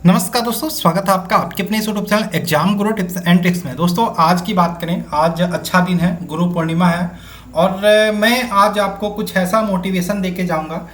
नमस्कार दोस्तों, स्वागत है आपका आपके अपने इस YouTube channel exam Guru tips and tricks में। दोस्तों आज की बात करें, आज अच्छा दिन है, गुरु पूर्णिमा है और मैं आज आपको कुछ ऐसा मोटिवेशन देके जाऊंगा।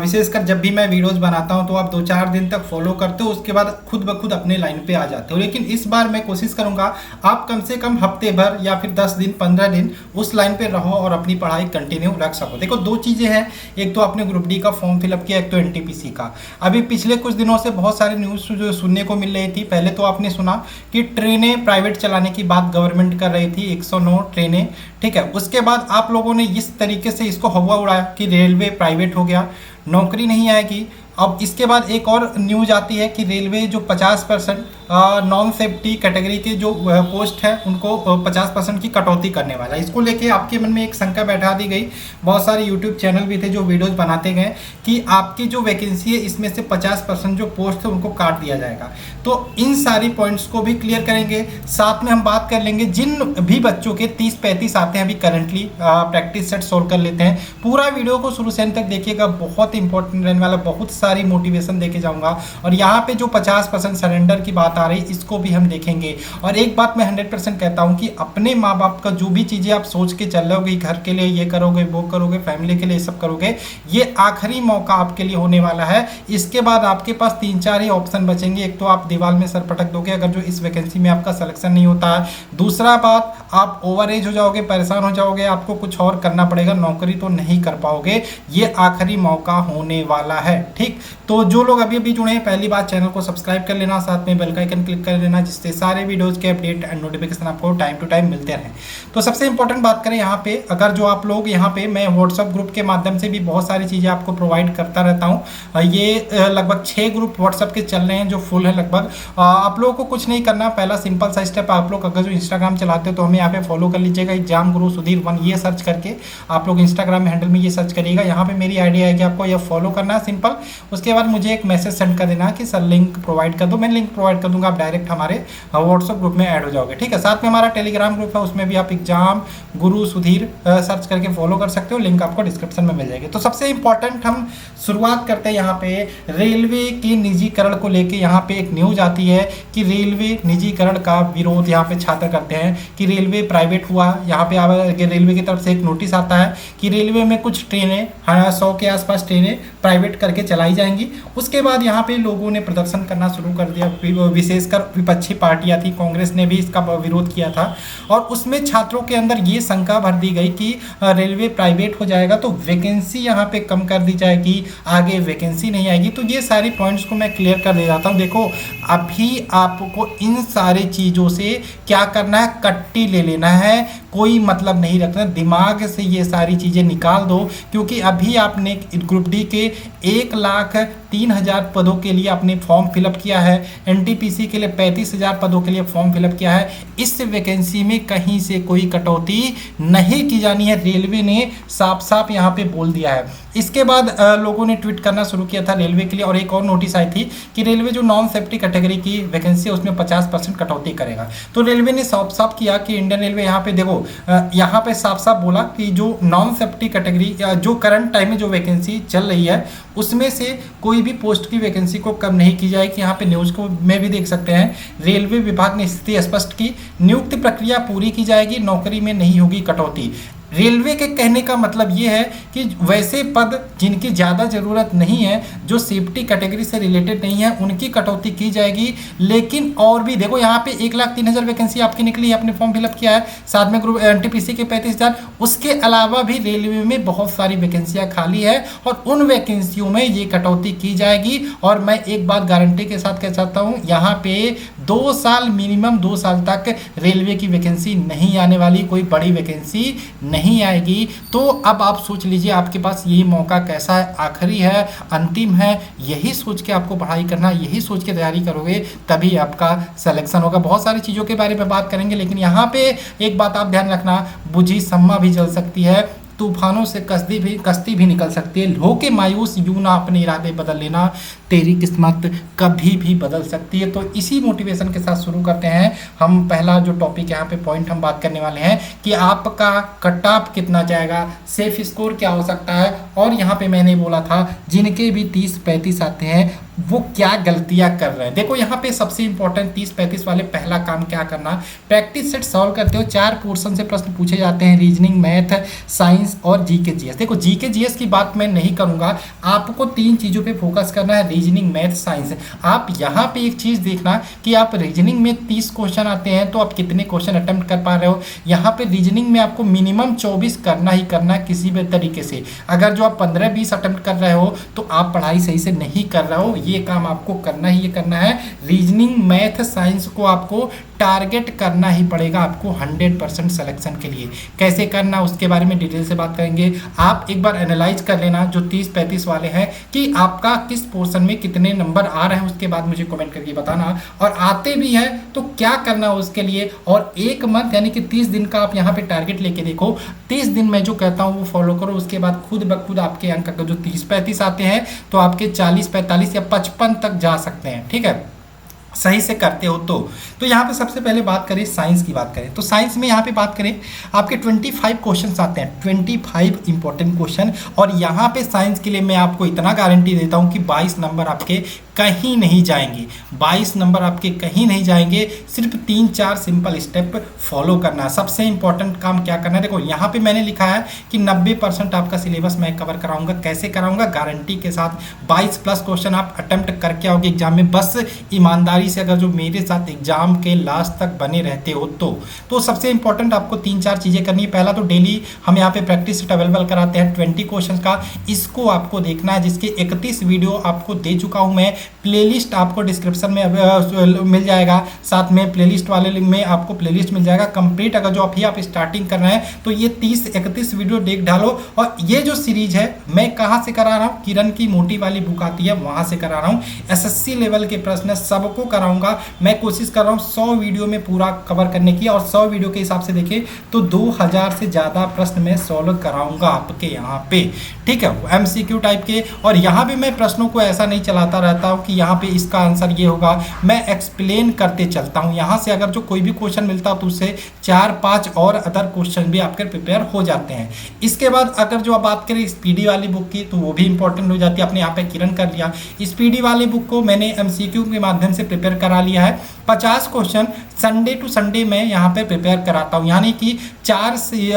विशेषकर जब भी मैं वीडियोस बनाता हूं तो आप 2-4 दिन तक फॉलो करते हो, उसके बाद खुद ब खुद अपने लाइन पे आ जाते हो। लेकिन इस बार मैं कोशिश करूंगा आप कम से कम हफ्ते भर या फिर 10 दिन 15 दिन उस लाइन पे रहो और अपनी पढ़ाई कंटिन्यू रख सको। देखो दो चीज़ें हैं, एक तो आपने ग्रुप डी का फॉर्म फिलअप किया, एक तो एनटीपीसी का। अभी पिछले कुछ दिनों से बहुत सारी न्यूज़ जो सुनने को मिल रही थी। पहले तो आपने सुना कि ट्रेनें प्राइवेट चलाने की बात गवर्नमेंट कर रही थी, 109 ट्रेनें, ठीक है। उसके बाद आप लोगों ने इस तरीके से इसको हवा उड़ाया कि रेलवे प्राइवेट हो गया, नौकरी नहीं आएगी। अब इसके बाद एक और न्यूज आती है कि रेलवे जो 50% नॉन सेफ्टी कैटेगरी के जो पोस्ट है उनको 50% की कटौती करने वाला है। इसको लेके आपके मन में एक शंका बैठा दी गई। बहुत सारे यूट्यूब चैनल भी थे जो वीडियोस बनाते गए कि आपकी जो वैकेंसी है इसमें से 50% जो पोस्ट है उनको काट दिया जाएगा। तो इन सारी पॉइंट्स को भी क्लियर करेंगे। साथ में हम बात कर लेंगे जिन भी बच्चों के 30-35 आते हैं अभी करंटली, प्रैक्टिस सेट सोल्व कर लेते हैं। पूरा वीडियो को शुरू से अंत तक देखिएगा, बहुत इंपॉर्टेंट रहने वाला, बहुत सारी मोटिवेशन देके जाऊंगा। और यहाँ पे जो 50% सरेंडर की बात आ रही इसको भी हम देखेंगे। और एक बात मैं 100% कहता हूँ कि अपने माँ बाप का जो भी चीज़ें आप सोच के चल रहे हो, घर के लिए ये करोगे, वो करोगे, फैमिली के लिए सब करोगे, ये आखिरी मौका आपके लिए होने वाला है। इसके बाद आपके पास 3-4 ही ऑप्शन बचेंगे। एक तो आप दीवार में सर पटक दोगे अगर जो इस वैकेंसी में आपका सिलेक्शन नहीं होता है। दूसरा बात, आप ओवर एज हो जाओगे, परेशान हो जाओगे, आपको कुछ और करना पड़ेगा, नौकरी तो नहीं कर पाओगे। ये आखिरी मौका होने वाला है, ठीक। तो जो लोग अभी अभी जुड़े हैं, पहली बात चैनल को सब्सक्राइब कर लेना, साथ में बेल का आइकन क्लिक कर लेना, जिससे सारे वीडियोस के अपडेट एंड नोटिफिकेशन आपको टाइम टू टाइम मिलते रहें। तो सबसे इंपॉर्टेंट बात करें यहाँ पे, अगर जो आप लोग यहाँ पे, मैं व्हाट्सअप ग्रुप के माध्यम से भी बहुत सारी चीज़ें आपको प्रोवाइड करता रहता हूँ। ये लगभग 6 ग्रुप व्हाट्सअप के चल रहे हैं जो फुल है लगभग। आप लोगों को कुछ नहीं करना, पहला सिंपल सा स्टेप, आप लोग अगर जो इंस्टाग्राम चलाते हो तो हमें यहाँ पे फॉलो कर लीजिएगा, एग्जाम गुरु सुधीर 1 ये सर्च करके आप लोग इंस्टाग्राम में हैंडल में ये सर्च करिएगा। यहाँ पे मेरी आईडी आएगी, आपको ये फॉलो करना है सिंपल। उसके बाद मुझे एक मैसेज सेंड कर देना कि सर लिंक प्रोवाइड कर दो, मैं लिंक प्रोवाइड कर दूंगा, आप डायरेक्ट हमारे व्हाट्सएप ग्रुप में ऐड हो जाओगे, ठीक है। साथ में हमारा टेलीग्राम ग्रुप है, उसमें भी आप एग्जाम गुरु सुधीर सर्च करके फॉलो कर सकते हो, लिंक आपको डिस्क्रिप्शन में मिल जाएगी। तो सबसे इंपॉर्टेंट हम शुरुआत करते हैं यहाँ पे रेलवे के निजीकरण को लेके। यहाँ पे एक न्यूज आती है कि रेलवे निजीकरण का विरोध यहाँ पे छात्र करते हैं कि रेलवे प्राइवेट हुआ। यहाँ पे रेलवे की तरफ से एक नोटिस आता है कि रेलवे में कुछ ट्रेनें 100 के आसपास ट्रेनें प्राइवेट करके चलाई जाएंगी। उसके बाद यहाँ पे लोगों ने प्रदर्शन करना शुरू कर दिया, विशेषकर विपक्षी पार्टियां थी, कांग्रेस ने भी इसका विरोध किया था। और उसमें छात्रों के अंदर ये शंका भर दी गई कि रेलवे प्राइवेट हो जाएगा तो वैकेंसी यहाँ पे कम कर दी जाएगी, आगे वैकेंसी नहीं आएगी। तो ये सारी पॉइंट्स को मैं क्लियर कर दे जाता हूँ। देखो अभी आपको इन सारी चीज़ों से क्या करना है, कट्टी ले लेना है, कोई मतलब नहीं रखना, दिमाग से ये सारी चीज़ें निकाल दो। क्योंकि अभी आपने ग्रुप डी के 1,03,000 पदों के लिए आपने फॉर्म फिलअप किया है, एनटीपीसी के लिए 35,000 पदों के लिए फॉर्म फिलअप किया है। इस वैकेंसी में कहीं से कोई कटौती नहीं की जानी है, रेलवे ने साफ साफ यहाँ पे बोल दिया है। इसके बाद लोगों ने ट्वीट करना शुरू किया था रेलवे के लिए, और एक और नोटिस आई थी कि रेलवे जो नॉन सेफ्टी कैटेगरी की वैकेंसी है उसमें 50% कटौती करेगा। तो रेलवे ने साफ साफ किया कि इंडियन रेलवे यहाँ पे देखो, यहाँ पे साफ साफ बोला कि जो नॉन सेफ्टी कैटेगरी जो करंट टाइम में जो वैकेंसी चल रही है उसमें से कोई भी पोस्ट की वैकेंसी को कम नहीं की जाएगी। यहाँ पे न्यूज़ को में भी देख सकते हैं, रेलवे विभाग ने स्थिति स्पष्ट की, नियुक्ति प्रक्रिया पूरी की जाएगी, नौकरी में नहीं होगी कटौती। रेलवे के कहने का मतलब ये है कि वैसे पद जिनकी ज़्यादा ज़रूरत नहीं है, जो सेफ्टी कैटेगरी से रिलेटेड नहीं है, उनकी कटौती की जाएगी। लेकिन और भी देखो, यहाँ पे 1,03,000 वैकेंसी आपकी निकली है, आपने फॉर्म फिलअप किया है, साथ में ग्रुप एनटीपीसी के 35,000। उसके अलावा भी रेलवे में बहुत सारी वैकेंसियाँ खाली है और उन वैकेंसियों में ये कटौती की जाएगी। और मैं एक बात गारंटी के साथ कह सकता हूँ, यहाँ पे 2 साल मिनिमम 2 साल तक रेलवे की वैकेंसी नहीं आने वाली, कोई बड़ी वैकेंसी नहीं आएगी। तो अब आप सोच लीजिए आपके पास यही मौका कैसा है, आखिरी है, अंतिम है। यही सोच के आपको पढ़ाई करना, यही सोच के तैयारी करोगे तभी आपका सिलेक्शन होगा। बहुत सारी चीज़ों के बारे में बात करेंगे, लेकिन यहाँ पे एक बात आप ध्यान रखना, बुझी सम्मा भी जल सकती है, तूफानों से कश्ती भी निकल सकती है। होके मायूस यूं ना अपने इरादे बदल लेना, तेरी किस्मत कभी भी बदल सकती है। तो इसी मोटिवेशन के साथ शुरू करते हैं हम पहला जो टॉपिक यहाँ पे पॉइंट हम बात करने वाले हैं कि आपका कट ऑफ कितना जाएगा, सेफ स्कोर क्या हो सकता है। और यहाँ पे मैंने बोला था जिनके भी 30-35 आते हैं वो क्या गलतियां कर रहे हैं। देखो यहाँ पे सबसे इंपॉर्टेंट 30-35 वाले पहला काम क्या करना, प्रैक्टिस सेट सॉल्व करते हो। 4 पोर्शन से प्रश्न पूछे जाते हैं, रीजनिंग, मैथ, साइंस और जीके जीएस। देखो जीके जीएस की बात मैं नहीं करूंगा, आपको 3 चीज़ों पे फोकस करना है, रीजनिंग, मैथ, साइंस। आप यहाँ पे एक चीज़ देखना कि आप रीजनिंग में 30 क्वेश्चन आते हैं तो आप कितने क्वेश्चन अटेम्प्ट कर पा रहे हो। यहाँ पे रीजनिंग में आपको मिनिमम 24 करना ही करना है किसी भी तरीके से। अगर जो आप 15-20 अटेम्प्ट कर रहे हो तो आप पढ़ाई सही से नहीं कर रहे हो। ये काम आपको करना ही करना है। रीजनिंग, मैथ, साइंस को आपको टारगेट करना ही पड़ेगा आपको 100% सिलेक्शन के लिए। कैसे करना उसके बारे में डिटेल से बात करेंगे। आप एक बार एनालाइज कर लेना जो 30-35 वाले हैं कि आपका किस पोर्शन में कितने नंबर आ रहे हैं, उसके बाद मुझे कमेंट करके बताना। और आते भी हैं तो क्या करना उसके लिए। और 1 मंथ यानी कि 30 दिन का आप यहाँ पे टारगेट लेके देखो। 30 दिन में जो कहता हूँ वो फॉलो करो, उसके बाद खुद ब खुद आपके अंक जो 30-35 आते हैं तो आपके 40-45 या 55 तक जा सकते हैं। ठीक है, सही से करते हो तो यहाँ पे सबसे पहले बात करें साइंस की। बात करें तो साइंस में यहाँ पे बात करें आपके 25 क्वेश्चंस आते हैं, 25 इंपॉर्टेंट क्वेश्चन। और यहाँ पे साइंस के लिए मैं आपको इतना गारंटी देता हूँ कि 22 नंबर आपके कहीं नहीं जाएंगे। 22 नंबर आपके कहीं नहीं जाएंगे। सिर्फ 3-4 सिंपल स्टेप फॉलो करना है। सबसे इंपॉर्टेंट काम क्या करना है, देखो यहाँ पे मैंने लिखा है कि 90% आपका सिलेबस मैं कवर कराऊंगा। कैसे कराऊंगा, गारंटी के साथ। 22+ क्वेश्चन आप अटेम्प्ट करके आओगे एग्जाम में। बस ईमानदारी से अगर जो मेरे साथ एग्जाम के लास्ट तक बने रहते हो तो सबसे इंपॉर्टेंट आपको 3-4 चीज़ें करनी है। पहला तो डेली हम यहाँ पे प्रैक्टिस सेट अवेलेबल कराते हैं 20 क्वेश्चन का, इसको आपको देखना है, जिसके 31 वीडियो आपको दे चुका हूँ मैं। प्लेलिस्ट आपको डिस्क्रिप्शन में मिल जाएगा, साथ में प्लेलिस्ट वाले लिंक में आपको प्लेलिस्ट मिल जाएगा कंप्लीट। अगर जो अभी आप स्टार्टिंग कर रहे हैं तो ये 30-31 वीडियो देख डालो। और ये जो सीरीज है मैं कहाँ से करा रहा हूँ, किरण की मोटी वाली बुक आती है वहाँ से करा रहा हूँ। एसएससी लेवल के प्रश्न सबको कराऊंगा। मैं कोशिश कर रहा हूँ 100 वीडियो में पूरा कवर करने की, और 100 वीडियो के हिसाब से देखें तो 2000 से ज़्यादा प्रश्न मैं सॉल्व कराऊंगा आपके यहाँ पे। ठीक है, एमसीक्यू टाइप के। और यहाँ पे मैं प्रश्नों को ऐसा नहीं चलाता रहता हूँ कि यहाँ पे इसका आंसर ये होगा, मैं एक्सप्लेन करते चलता हूँ। यहाँ से अगर जो कोई भी क्वेश्चन मिलता है तो उससे 4-5 और अदर क्वेश्चन भी आपके प्रिपेयर हो जाते हैं। इसके बाद अगर जो आप बात करें स्पीडी वाली बुक की तो वो भी इंपॉर्टेंट हो जाती है। अपने यहाँ पे किरण कर लिया। स्पीडी वाली बुक को मैंने एमसीक्यू के माध्यम से प्रिपेयर करा लिया है। 50 क्वेश्चन संडे टू संडे मैं यहाँ पे प्रिपेयर कराता हूँ, यानी कि 4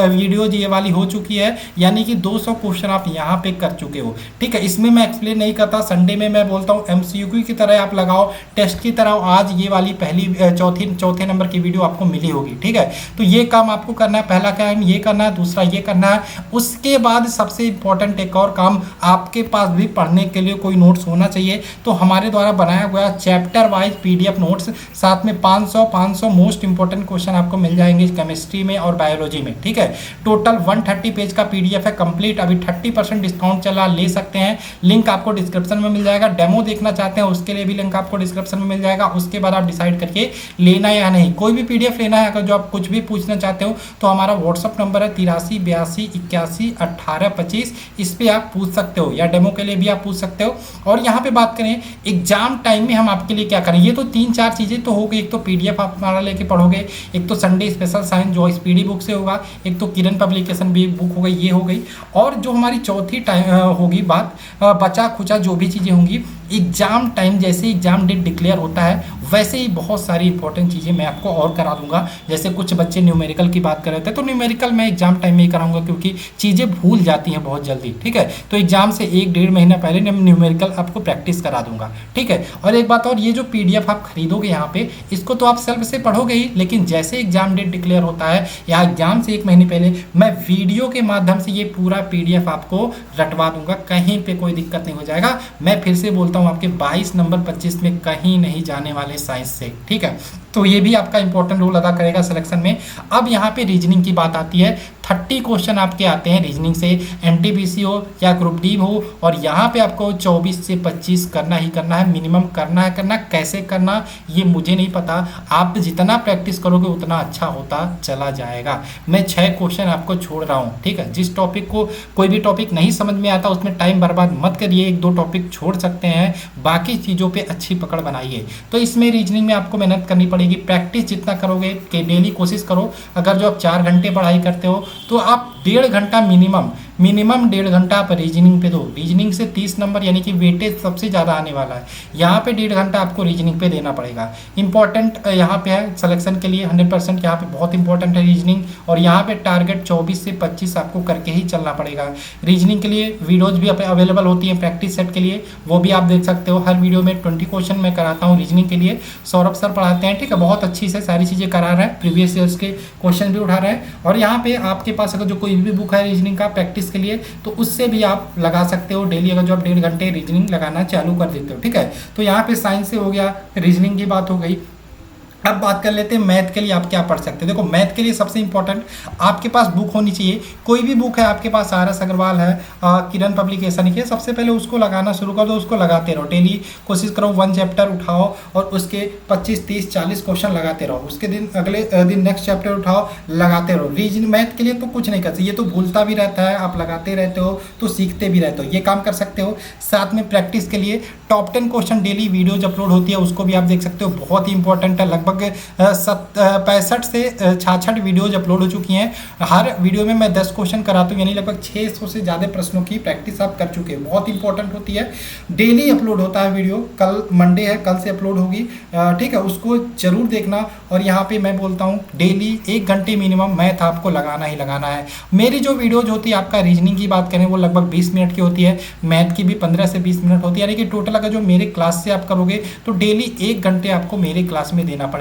वीडियोज ये वाली हो चुकी है, यानी कि 200 क्वेश्चन आप यहाँ पे कर चुके हो। ठीक है, इसमें मैं एक्सप्लेन नहीं करता। संडे में मैं बोलता हूँ एमसीक्यू की तरह आप लगाओ, टेस्ट की तरह। आज ये वाली पहली चौथे नंबर की वीडियो आपको मिली होगी। ठीक है, तो ये काम आपको करना है। पहला काम ये करना है, दूसरा ये करना है। उसके बाद सबसे इंपॉर्टेंट एक और काम, आपके पास भी पढ़ने के लिए कोई नोट्स होना चाहिए। तो हमारे द्वारा बनाया गया चैप्टर वाइज पीडीएफ नोट्स, साथ में 500 मोस्ट इंपॉर्टेंट क्वेश्चन आपको मिल जाएंगे केमिस्ट्री में और बायोलॉजी में। ठीक है, टोटल 130 पेज का पीडीएफ है कंप्लीट। अभी 30% डिस्काउंट चला, ले सकते हैं। लिंक आपको डिस्क्रिप्शन में मिल जाएगा। डेमो देखना चाहते हैं उसके लिए भी लिंक आपको डिस्क्रिप्शन में मिल जाएगा। उसके बाद आप डिसाइड करके लेना या नहीं। कोई भी पीडीएफ लेना है, अगर जो आप कुछ भी पूछना चाहते हो तो हमारा व्हाट्सअप नंबर है 83 82 81 18 25। इस पर आप पूछ सकते हो, या डेमो के लिए भी आप पूछ सकते हो। और यहाँ पे बात करें एग्जाम टाइम में हम आपके लिए क्या करें, ये तो 3-4 चीज़ें तो हो गई। एक तो पीडीएफ आप हमारा लेके पढ़ोगे, एक तो संडे स्पेशल साइंस जो स्पीडी बुक से होगा, एक तो किरण पब्लिकेशन भी बुक हो गई, ये हो गई। और जो हमारी चौथी टाइम होगी बात, बचा खुचा जो भी चीज़ें होंगी एग्जाम टाइम, जैसे एग्जाम डेट डिक्लेयर होता है वैसे ही बहुत सारी इंपॉर्टेंट चीज़ें मैं आपको और करा दूंगा। जैसे कुछ बच्चे न्यूमेरिकल की बात कर रहे थे तो न्यूमेरिकल मैं एग्जाम टाइम में ही कराऊंगा, क्योंकि चीज़ें भूल जाती हैं बहुत जल्दी। ठीक है, तो एग्जाम से 1-1.5 महीना पहले न्यूमेरिकल आपको प्रैक्टिस करा दूंगा। ठीक है, और एक बात और, ये जो पीडीएफ आप खरीदोगे यहाँ पे, इसको तो आप सेल्फ से पढ़ोगे ही, लेकिन जैसे एग्जाम डेट डिक्लेयर होता है या एग्जाम से 1 महीने पहले मैं वीडियो के माध्यम से ये पूरा पीडीएफ आपको रटवा दूंगा। कहीं पे कोई दिक्कत नहीं हो जाएगा। मैं फिर से बोलता हूँ, आपके 22 नंबर 25 में कहीं नहीं जाने वाले साइंस से। ठीक है, तो ये भी आपका इंपॉर्टेंट रोल अदा करेगा सिलेक्शन में। अब यहाँ पे रीजनिंग की बात आती है। 30 क्वेश्चन आपके आते हैं रीजनिंग से, एनटीपीसी हो या ग्रुप डी हो। और यहाँ पे आपको 24 से 25 करना ही करना है, मिनिमम करना है। कैसे करना ये मुझे नहीं पता, आप जितना प्रैक्टिस करोगे उतना अच्छा होता चला जाएगा। मैं 6 क्वेश्चन आपको छोड़ रहा हूँ। ठीक है, जिस टॉपिक को कोई भी टॉपिक नहीं समझ में आता उसमें टाइम बर्बाद मत करिए, 1-2 टॉपिक छोड़ सकते हैं, बाकी चीज़ों पर अच्छी पकड़ बनाइए। तो इसमें रीजनिंग में आपको मेहनत करनी पड़ेगी। प्रैक्टिस जितना करोगे कि डेली कोशिश करो, अगर जो आप 4 घंटे पढ़ाई करते हो तो आप 1.5 घंटा मिनिमम मिनिमम 1.5 घंटा आप रीजनिंग पे दो। रीजनिंग से 30 नंबर यानी कि वेटेज सबसे ज़्यादा आने वाला है। यहाँ पे 1.5 घंटा आपको रीजनिंग पे देना पड़ेगा। इंपॉर्टेंट यहाँ पे है सिलेक्शन के लिए 100%, यहाँ पे बहुत इंपॉर्टेंट है रीजनिंग। और यहाँ पे टारगेट 24 से 25 आपको करके ही चलना पड़ेगा। रीजनिंग के लिए वीडियोज भी अवेलेबल होती हैं प्रैक्टिस सेट के लिए, वो भी आप देख सकते हो। हर वीडियो में 20 क्वेश्चन मैं कराता हूँ रीजनिंग के लिए। सौरभ सर पढ़ाते हैं, ठीक है, बहुत अच्छी से सारी चीज़ें करा रहे हैं, प्रीवियस ईयर्स के क्वेश्चन भी उठा रहे हैं। और यहाँ पे आपके पास अगर जो कोई भी बुक है रीजनिंग का प्रैक्टिस के लिए, तो उससे भी आप लगा सकते हो डेली, अगर जो आप 1.5 घंटे रीजनिंग लगाना चालू कर देते हो, ठीक है। तो यहाँ पे साइंस से हो गया, रीजनिंग की बात हो गई। अब बात कर लेते हैं मैथ के लिए आप क्या पढ़ सकते हैं। देखो मैथ के लिए सबसे इंपॉर्टेंट आपके पास बुक होनी चाहिए। कोई भी बुक है आपके पास, RS अग्रवाल है, किरण पब्लिकेशन की है, सबसे पहले उसको लगाना शुरू कर दो, उसको लगाते रहो डेली। कोशिश करो 1 चैप्टर उठाओ और उसके 25, 30, 40 क्वेश्चन लगाते रहो। उसके दिन अगले दिन नेक्स्ट चैप्टर उठाओ, लगाते रहो। रीजनिंग मैथ के लिए तो कुछ नहीं कर सकते, ये तो भूलता भी रहता है, आप लगाते रहते हो तो सीखते भी रहते हो, ये काम कर सकते हो। साथ में प्रैक्टिस के लिए top 10 question daily videos upload होती है, उसको भी आप देख सकते हो, बहुत ही इंपॉर्टेंट है। लगभग 65 से 66 वीडियोज अपलोड हो चुकी हैं। हर वीडियो में मैं 10 क्वेश्चन कराता हूँ, यानी लगभग 600 से ज़्यादा प्रश्नों की प्रैक्टिस आप कर चुके हैं। बहुत इंपॉर्टेंट होती है, डेली अपलोड होता है वीडियो। कल मंडे है, कल से अपलोड होगी, ठीक है, उसको जरूर देखना। और यहाँ पे मैं बोलता हूँ डेली 1 घंटे मिनिमम मैथ आपको लगाना ही लगाना है। मेरी जो वीडियोज होती है, आपका रीजनिंग की बात करें वो लगभग 20 मिनट की होती है, मैथ की भी 15 से 20 मिनट होती है, यानी कि टोटल अगर जो मेरे क्लास से आप करोगे तो डेली 1 घंटे आपको मेरे क्लास में देना पड़ेगा।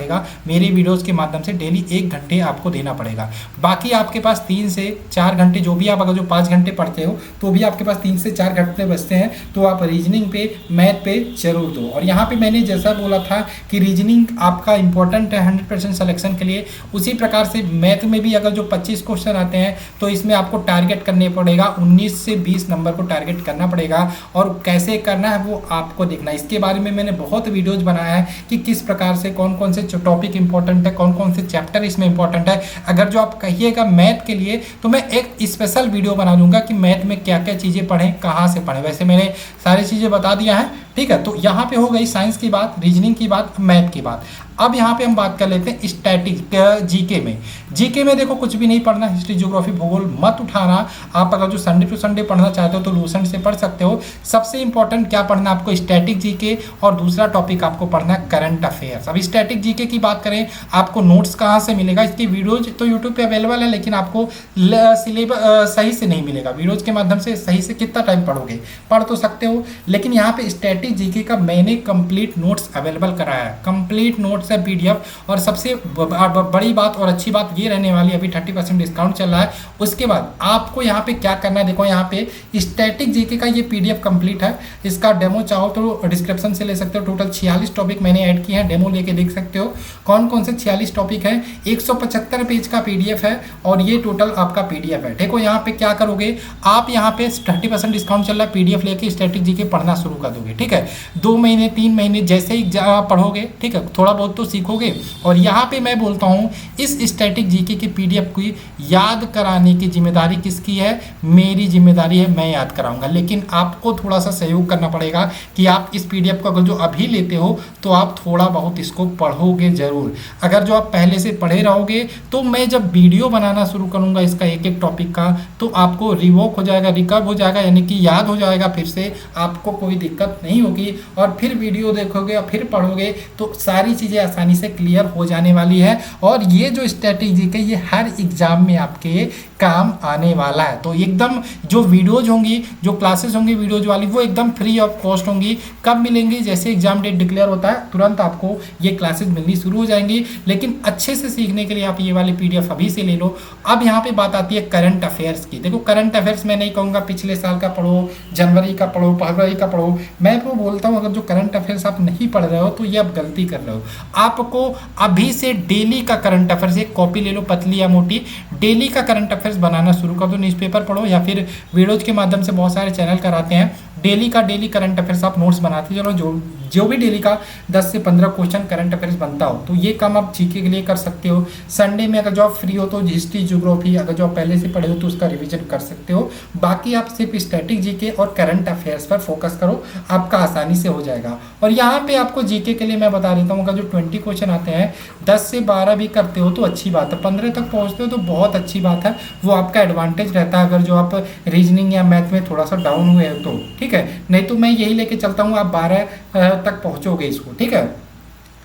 मेरी वीडियोस के माध्यम से डेली 1 घंटे आपको देना पड़ेगा। बाकी आपके पास 3 से 4 घंटे, जो भी आप अगर जो 5 घंटे पढ़ते हो तो भी आपके पास 3 से 4 घंटे बचते हैं, तो आप रीजनिंग पे, मैथ पे जरूर दो। और यहाँ पे मैंने जैसा बोला था कि रीजनिंग आपका इंपॉर्टेंट है 100% सिलेक्शन के लिए, उसी प्रकार से मैथ में भी अगर जो 25 क्वेश्चन आते हैं तो इसमें आपको टारगेट करने पड़ेगा, 19 से 20 नंबर को टारगेट करना पड़ेगा। और कैसे करना है वो आपको देखना है। इसके बारे में मैंने बहुत वीडियोज बनाया है कि किस प्रकार से कौन कौन से टॉपिक इंपॉर्टेंट है, कौन कौन से चैप्टर इसमें इंपॉर्टेंट है। अगर जो आप कहिएगा मैथ के लिए तो मैं एक स्पेशल वीडियो बना दूंगा कि मैथ में क्या क्या चीज़ें पढ़ें, कहाँ से पढ़ें। वैसे मैंने सारी चीज़ें बता दिया है, ठीक है। तो यहाँ पे हो गई साइंस की बात, रीजनिंग की बात, मैथ की बात। अब यहाँ पे हम बात कर लेते हैं स्टैटिक जीके में। जीके में देखो कुछ भी नहीं पढ़ना, हिस्ट्री, ज्योग्राफी, भूगोल मत उठाना। आप अगर जो संडे टू संडे पढ़ना चाहते हो तो लूसेंट से पढ़ सकते हो। सबसे इंपॉर्टेंट क्या पढ़ना आपको, स्टैटिक जीके, और दूसरा टॉपिक आपको पढ़ना है करंट अफेयर्स। अब स्टैटिक जीके की बात करें, आपको नोट्स कहाँ से मिलेगा, इसकी वीडियोज तो यूट्यूब पे अवेलेबल है, लेकिन आपको सिलेबस सही से नहीं मिलेगा। वीडियोज के माध्यम से सही से कितना टाइम पढ़ोगे, पढ़ तो सकते हो, लेकिन यहाँ पे स्टैटिक जीके का मैंने कंप्लीट नोट्स अवेलेबल कराया है, कंप्लीट नोट्स है PDF। और सबसे बड़ी बात और अच्छी बात ये रहने वाली, अभी 30% डिस्काउंट चल रहा है। उसके बाद आपको यहाँ पे क्या करना है, देखो यहाँ पे स्टैटिक जीके का ये PDF कंप्लीट है, इसका डेमो चाहो तो डिस्क्रिप्शन से ले सकते हो। टोटल 46 टॉपिक मैंने ऐड किए हैं, डेमो लेके देख सकते हो कौन कौन से 46 टॉपिक हैं। 175 पेज का PDF है और ये टोटल आपका PDF है। देखो यहाँ पे क्या करोगे, आप यहाँ पे 30% डिस्काउंट चल रहा है, PDF लेके स्टैटिक जीके पढ़ना शुरू कर दोगे, ठीक है। 2 महीने 3 महीने जैसे ही पढ़ोगे, ठीक है, थोड़ा बहुत तो सीखोगे। और यहाँ पे मैं बोलता हूँ इस स्टैटिक जीके की PDF की याद कराने की जिम्मेदारी किसकी है, मेरी जिम्मेदारी है, मैं याद कराऊंगा। लेकिन आपको थोड़ा सा सहयोग करना पड़ेगा कि आप इस PDF को अगर जो अभी लेते हो तो आप थोड़ा बहुत इसको पढ़ोगे जरूर। अगर जो आप पहले से पढ़े रहोगे तो मैं जब वीडियो बनाना शुरू करूंगा इसका एक एक टॉपिक का, तो आपको रिवोक हो जाएगा, रिकव हो जाएगा, यानी कि याद हो जाएगा, फिर से आपको कोई दिक्कत नहीं होगी। और फिर वीडियो देखोगे और फिर पढ़ोगे तो सारी चीज़ें आसानी से क्लियर हो जाने वाली है। और ये जो स्टैटिक जीके ये हर एग्जाम में आपके काम आने वाला है। तो एकदम जो वीडियोज होंगी, जो क्लासेस होंगी वीडियोज वाली, वो एकदम फ्री ऑफ कॉस्ट होंगी। कब मिलेंगी, जैसे एग्जाम डेट डिक्लेयर होता है तुरंत आपको ये क्लासेस मिलनी शुरू हो जाएंगी। लेकिन अच्छे से सीखने के लिए आप ये वाली PDF अभी से ले लो। अब यहाँ पे बात आती है करंट अफेयर्स की। देखो करंट अफेयर्स मैं नहीं कहूँगा पिछले साल का पढ़ो, जनवरी का पढ़ो, फरवरी का पढ़ो। मैं वो बोलता हूँ अगर जो करंट अफेयर्स आप नहीं पढ़ रहे हो तो ये आप गलती कर रहे हो। आपको अभी से डेली का करंट अफेयर्स, एक कॉपी ले लो पतली या मोटी, डेली का करंट अफेयर्स बनाना शुरू कर दो। न्यूज़पेपर पढ़ो या फिर वीडियोज के माध्यम से बहुत सारे चैनल कराते हैं, डेली का डेली करंट अफेयर्स आप नोट्स बनाते चलो, जो जो भी डेली का 10 से 15 क्वेश्चन करंट अफेयर्स बनता हो, तो ये काम आप जीके के लिए कर सकते हो। संडे में अगर जो आप फ्री हो तो हिस्ट्री ज्योग्राफी अगर जो आप पहले से पढ़े हो तो उसका रिवीजन कर सकते हो। बाकी आप सिर्फ स्टैटिक जीके और करंट अफेयर्स पर फोकस करो, आपका आसानी से हो जाएगा। और यहाँ पे आपको जीके के लिए मैं बता देता हूँ, अगर जो 20 क्वेश्चन आते हैं 10 से 12 भी करते हो तो अच्छी बात है, 15 तक पहुँचते हो तो बहुत अच्छी बात है, वो आपका एडवांटेज रहता है अगर जो आप रीजनिंग या मैथ में थोड़ा सा डाउन हुए हो तो, ठीक है। नहीं तो मैं यही लेके चलता हूँ, आप 12 तक पहुँचोगे इसको, ठीक है।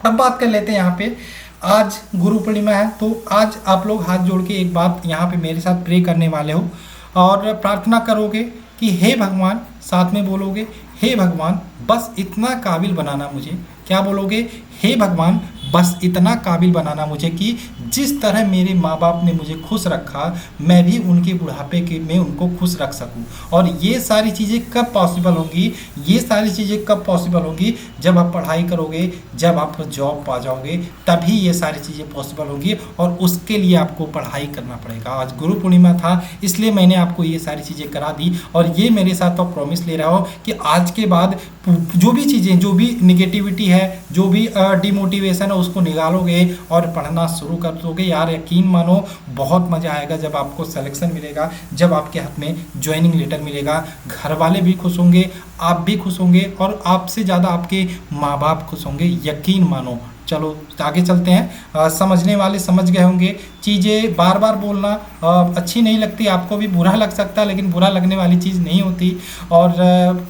अब बात कर लेते हैं यहाँ पे, आज गुरु पूर्णिमा है, तो आज आप लोग हाथ जोड़ के एक बात यहाँ पे मेरे साथ प्रे करने वाले हो और प्रार्थना करोगे कि हे भगवान, साथ में बोलोगे हे भगवान बस इतना काबिल बनाना मुझे, क्या बोलोगे, हे भगवान बस इतना काबिल बनाना मुझे कि जिस तरह मेरे माँ बाप ने मुझे खुश रखा मैं भी उनके बुढ़ापे के में उनको खुश रख सकूं। और ये सारी चीज़ें कब पॉसिबल होंगी, ये सारी चीज़ें कब पॉसिबल होंगी, जब आप पढ़ाई करोगे, जब आप जॉब पा जाओगे, तभी ये सारी चीज़ें पॉसिबल होंगी। और उसके लिए आपको पढ़ाई करना पड़ेगा। आज गुरु पूर्णिमा था इसलिए मैंने आपको ये सारी चीज़ें करा दी, और ये मेरे साथ तो प्रॉमिस ले रहा हो कि आज के बाद जो भी चीज़ें, जो भी निगेटिविटी है, जो भी डिमोटिवेशन है, उसको निकालोगे और पढ़ना शुरू कर दोगे। यार यकीन मानो बहुत मज़ा आएगा जब आपको सिलेक्शन मिलेगा, जब आपके हाथ में ज्वाइनिंग लेटर मिलेगा। घर वाले भी खुश होंगे, आप भी खुश होंगे, और आपसे ज़्यादा आपके माँ बाप खुश होंगे, यकीन मानो। चलो आगे चलते हैं। समझने वाले समझ गए होंगे। चीज़ें बार बार बोलना अच्छी नहीं लगती, आपको भी बुरा लग सकता है, लेकिन बुरा लगने वाली चीज़ नहीं होती। और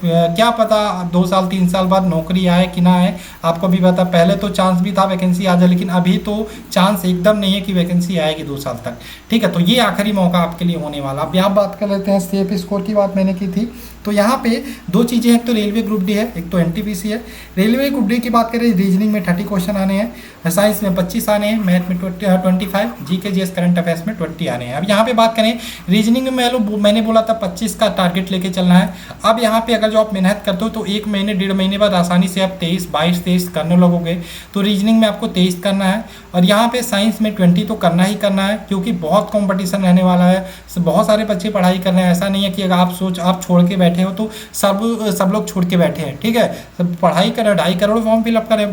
क्या पता 2 साल 3 साल बाद नौकरी आए कि ना आए, आपको भी पता। पहले तो चांस भी था वैकेंसी आ जाए, लेकिन अभी तो चांस एकदम नहीं है कि वैकेंसी आएगी 2 साल तक, ठीक है। तो ये आखिरी मौका आपके लिए होने वाला। अब यहाँ बात कर लेते हैं सेफ स्कोर की, बात मैंने की थी। तो यहाँ पे 2 चीज़ें हैं, एक तो रेलवे ग्रुप डी है, एक तो एनटीपीसी है। रेलवे ग्रुप डी की बात करें, रीजनिंग में 30 क्वेश्चन आने हैं, साइंस में 25 आने हैं, मैथ में 25, जीके जीएस करंट अफेयर्स में 20 आने हैं। अब यहाँ पे बात करें रीजनिंग में, मैंने बोला था 25 का टारगेट लेके चलना है। अब यहाँ पे अगर जो आप मेहनत करते हो तो 1 महीने 1.5 महीने बाद आसानी से आप 23 करने लगोगे। तो रीजनिंग में आपको 23 करना है, और यहाँ पे साइंस में 20 तो करना ही करना है, क्योंकि बहुत कंपटीशन रहने वाला है, बहुत सारे बच्चे पढ़ाई कर रहे हैं। ऐसा नहीं है कि अगर आप छोड़ के बैठे हो तो सब लोग छोड़ के बैठे हैं, ठीक है। सब पढ़ाई कर 2.5 करोड़ फॉर्म फिलअप करे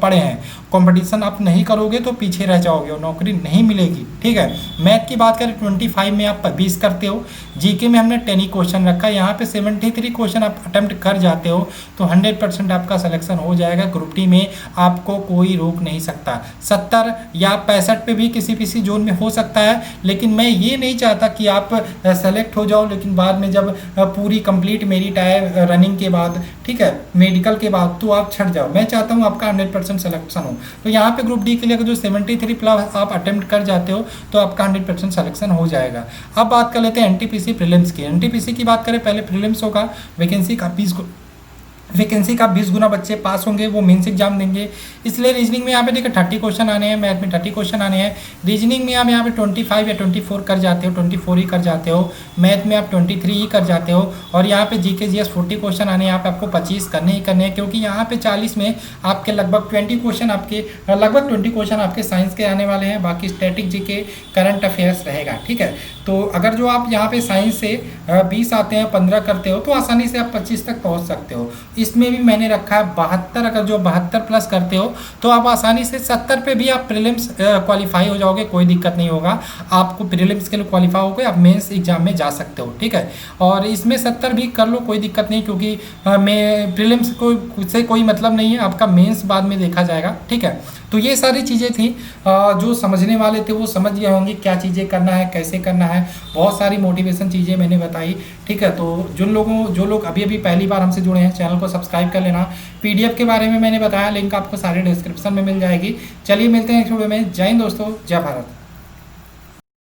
पड़े हैं। कंपटीशन आप नहीं करोगे तो पीछे रह जाओगे और नौकरी नहीं मिलेगी, ठीक है। मैथ की बात करें 25 में आप 20 करते हो। जीके में हमने 10 ही क्वेश्चन रखा है, यहाँ पे 73 क्वेश्चन आप अटेम्प्ट कर जाते हो तो 100% आपका सिलेक्शन हो जाएगा। ग्रुप डी में आपको कोई रोक नहीं सकता। 70 या 65 पे भी किसी जोन में हो सकता है, लेकिन मैं ये नहीं चाहता कि आप सेलेक्ट हो जाओ लेकिन बाद में जब पूरी कंप्लीट मेरिट आए रनिंग के बाद, ठीक है, मेडिकल के बाद, तो आप छट जाओ। मैं चाहता हूँ आपका 100% सिलेक्शन हो। तो यहाँ पे ग्रुप डी के लिए अगर जो 73 प्लस आप अटेम्प्ट कर जाते हो तो आपका 100% सिलेक्शन हो जाएगा। अब बात कर लेते हैं एनटीपीसी प्रीलिम्स की। एनटीपीसी की बात करें, पहले प्रीलिम्स होगा, वैकेंसी का 20 गुना बच्चे पास होंगे, वो मेंस एग्जाम देंगे। इसलिए रीजनिंग में यहाँ पे देखिए 30 क्वेश्चन आने हैं, मैथ में 30 क्वेश्चन आने हैं। रीजनिंग में आप यहाँ पे 25 या 24 कर जाते हो, 24 ही कर जाते हो। मैथ में आप 23 ही कर जाते हो। और यहाँ पे जीके जीएस 40 क्वेश्चन आने हैं, यहाँ पे आपको 25 करने ही करने हैं, क्योंकि यहाँ पे 40 में आपके लगभग 20 क्वेश्चन आपके साइंस के आने वाले हैं, बाकी स्टैटिक जीके करंट अफेयर्स रहेगा, ठीक है। तो अगर जो आप यहाँ पे साइंस से 20 आते हैं, 15 करते हो तो आसानी से आप 25 तक पहुँच सकते हो। इसमें भी मैंने रखा है 72, अगर जो 72 प्लस करते हो तो आप आसानी से 70 पे भी आप प्रीलिम्स क्वालिफाई हो जाओगे, कोई दिक्कत नहीं होगा। आपको प्रीलिम्स के लिए क्वालिफाई हो गए, आप मेंस एग्जाम में जा सकते हो, ठीक है। और इसमें 70 भी कर लो, कोई दिक्कत नहीं, क्योंकि मैं प्रीलिम्स से कोई मतलब नहीं है, आपका मेंस बाद में देखा जाएगा, ठीक है। तो ये सारी चीज़ें थी, जो समझने वाले थे वो समझ गए होंगे क्या चीज़ें करना है, कैसे करना है। बहुत सारी मोटिवेशन चीज़ें मैंने बताई, ठीक है। तो जो लोग अभी पहली बार हमसे जुड़े हैं, चैनल को सब्सक्राइब कर लेना। पीडीएफ के बारे में मैंने बताया, लिंक आपको सारे डिस्क्रिप्शन में मिल जाएगी। चलिए मिलते हैं नेक्स्ट वीडियो में। जय हिंद दोस्तों, जय भारत।